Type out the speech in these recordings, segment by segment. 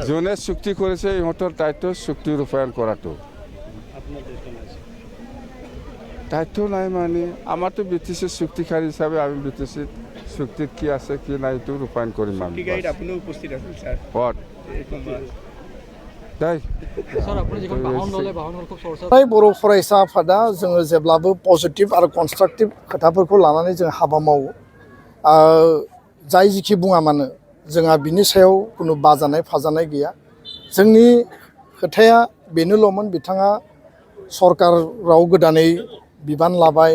জনে চুক্তি করেছে ইহঁতৰ দায়িত্ব চুক্তি ৰূপায়ণ কৰাটো দায়িত্ব নাই মানে আমাৰতো বিটিসি চুক্তিকাৰী হিচাপে আমি বিটিসি চুক্তিত কি আছে কি নাই এইটো ৰূপায়ণ কৰিম আমি আপুনি উপস্থিত আছিল স্যার बर' फरायसा आफादा जोङो जेब्लाबो पजिटिभ आरो कन्स्ट्राक्टिभ खोथाफोरखौ लानानै जों हाबा मावो जाय जिखि बुङा मानो जोंहा बिनि सायाव कुनु बाजानाय फाजानाय गैया जोंनि खोथाया बेनोल'मोन बिथाङा सरकाराव गोदानै बिबान लाबाय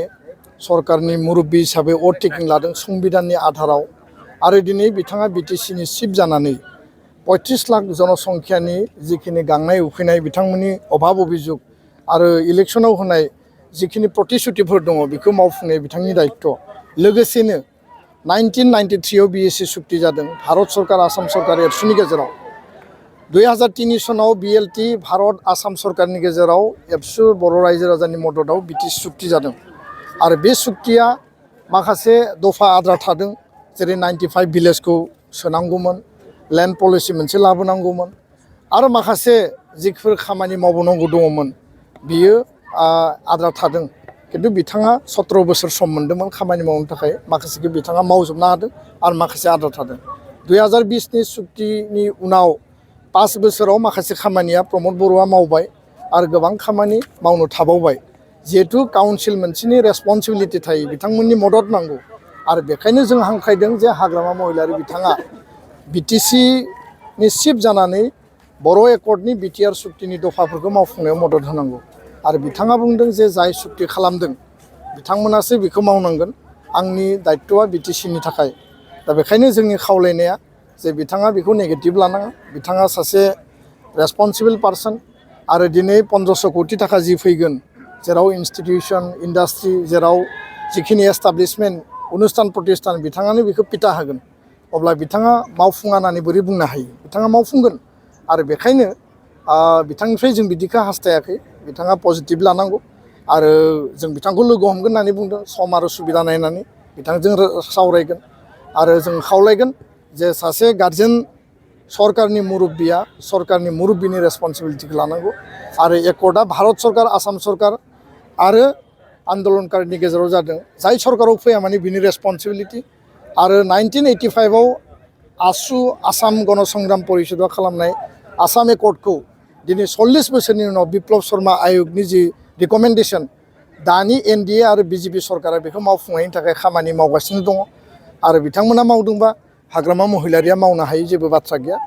सरकारनि मुरब्बी हिसाबै अथ टेकिं लादों संबिधाननि आधाराव आरो दिनै बिथाङा बिटिसिनि चिफ जानानै 35 लाख जनसंख्यानि जिखिनि गांनाय उखैनाय बिथांमोननि अभाब अभियोग आरो इलेक्शनाव होनाय जिखिनि प्रतिश्रुतिफोर दङ बेखौ मावफुंनाय बिथांनि दायित्व लोगोसेनो 1993 आव बिएसि चुक्ति जादों भारत सरकार आसाम सरकार एबसुनि गेजेराव 2003 सनाव बिएलटि भारत आसाम सरकारनि गेजेराव एबसु बर' रायजो राजानि मददाव बिटिसि चुक्ति जादों आरो बे चुक्तिया माखासे दफा आद्रा थादों जेरै 95 भिलेजखौ सोनांगौमोन लैंड पलिसि मोनसे लाबोनांगौमोन आरो माखासे जिफोर खामानि मावबावनांगौ दङमोन बियो आद्रा थादों किन्तु बिथाङा 17 बोसोर सम मोन्दोंमोन खामानि मावनो थाखाय माखासेखौ बिथाङा मावजोबनो हादों आरो माखासे आद्रा थादों 2020 नि चुक्तिनि उनाव 5 बोसोराव माखासे खामानिया प्रमद बर'आ मावबाय आरो गोबां खामानि मावनो थाबावबाय जिहेतु काउन्सिल मोनसेनि रेसपन्सिबिलिटि थायो बिथांमोननि मदद नांगौ आरो बेखायनो जों हांख्रायदों जे हाग्रामा महिलारि बिथाङा बिटिसि नि चिफ जानानै बर' एकर्डनि बिटिआर चुक्तिनि दफाफोरखौ मावफुंनायाव मदद होनांगौ आरो बिथाङा बुंदों जे जाय चुक्ति खालामदों बिथांमोनासो बेखौ मावनांगोन आंनि दायित्वआ बिटिसिनि थाखाय दा बेखायनो जोंनि खावलायनाया जे बिथाङा बेखौ नेगेटिभ लानाङा बिथाङा सासे रेसपन्सिबल पार्सन आरो दिनै 1500 कोटि थाखा जि फैगोन जेराव इन्स्टिटिउसन इन्डास्ट्रि जेराव जिखिनि एस्टाब्लिशमेन्ट अनुस्थान प्रतिष्ठान बिथाङानो बेखौ पिटा होगोन अब्ला बिथाङा मावफुङा होननानै बोरै बुंनो हायो बिथाङा मावफुंगोन आरो बेखायनो बिथांनिफ्राय जों बिदिखौ हास्थायाखै बिथाङा पजिटिभ लानांगौ आरो जों बिथांखौ लोगो हमगोन होननानै बुंदों सम आरो सुबिदा नायनानै बिथांजों सावरायगोन आरो जों खावलायगोन जे सासे गार्जेन सरकारनि मुरब्बिया सरकारनि मुरब्बिनि रेसपन्सिबिलिटिखौ लानांगौ आरो एकर्डआ भारत सरकार आसाम सरकार आरो आन्दलनकारिनि गेजेराव जादों जाय सरकाराव फैया माने बिनि रेसपन्सिबिलिटि आरो 1985 आव आसु आसाम गणसंग्राम परिषदआ खालामनाय आसाम एकर्डखौ दिनै 40 बोसोरनि उनाव बिप्लब शर्मा आयगनि जि रिकमेन्डेसन दानि एनडिए आरो बिजेपि सरकारा बेखौ मावफुंनायनि थाखाय खामानि मावगासिनो दङ आरो बिथांमोना मावदोंबा हाग्रामा महिलारिया मावनो हायै जेबो बाथ्रा गैया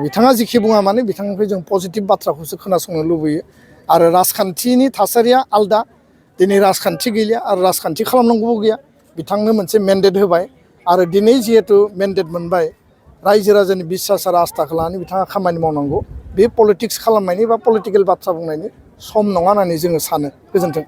बिथाङा जिखि बुङा माने बिथांनिफ्राय जों पजिटिभ बाथ्राखौसो खोनासंनो लुबैयो आरो राजखान्थिनि थासारिया आलदा दिनै राजखान्थि गैलिया आरो राजखान्थि खालामनांगौबो गैया बिथांनो मोनसे मेन्डेट होबाय आरो दिनै जिहेतु मेन्डेट मोनबाय रायजो राजानि बिसास आरो आस्थाखौ लानानै बिथाङा खामानि मावनांगौ बे पलिटिक्स खालामनायनि बा पलिटिकेल बाथ्रा बुंनायनि सम नङा होननानै जोङो सानो गोजोन्थों